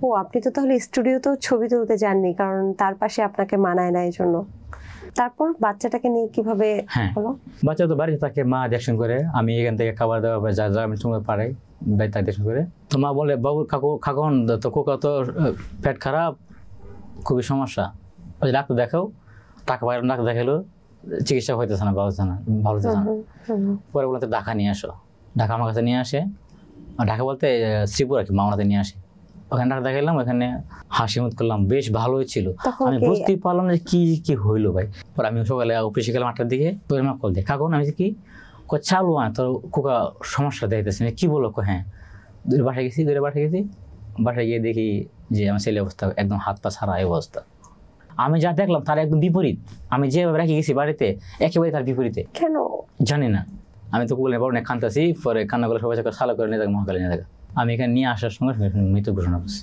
ও আপনি তো তাহলে স্টুডিওতেও ছবি তুলতে যাননি, কারণ তার পাশে আপনাকে মানায় না এই জন্য। তারপর বাচ্চাটাকে নিয়ে কিভাবে হলো? বাচ্চা তো বাড়িতে থাকে, মা দেখশন করে, আমি এখান থেকে খাবার দাবার যা যা আমি সময় পারাই বাড়ি তাকে দেখশন করে। তো মা বলে, বাবু খাকুন তো কোকা তো পেট খারাপ, খুবই সমস্যা, ওই ডাক্তার দেখাও। টাকা বাইরে ডাক্তার দেখালো, চিকিৎসা হইতেছে না, ভালো না, ভালো হচ্ছে না। পরে বলতে ঢাকা নিয়ে আসো। ঢাকা আমার কাছে নিয়ে আসে, ঢাকা বলতে শ্রীপুর আর কি, মামলাতে নিয়ে আসে। ওখানে ডাক্তার দেখালাম, ওখানে হাসি মুখ করলাম, বেশ ভালোই ছিল। আমি বুঝতেই পারলাম যে কি কি হইলো ভাই। পরে আমি সকালে অফিসে গেলাম 8টার দিকে, তোর মা কল দিয়ে, কাকুন আমি কি চালু তোর কোকা সমস্যা দেখতেছি, কি বলো? হ্যাঁ, বাসায় গেছি, বাসায় গিয়ে দেখি যে আমার ছেলে অবস্থা একদম হাত পা ছাড়া অবস্থা। আমি যা দেখলাম তার একদম বিপরীত। আমি যেভাবে রেখে গেছি বাড়িতে, একেবারে তার বিপরীতে। কেন জানি না। আমি তো বলে বড় কান্দাছি, পরে কান্না করে সবাই সালা করে নিয়ে যাক, মহাকালে নিয়ে যাক। আমি এখানে নিয়ে আসার সঙ্গে মৃত্যু ঘোষণা করছি।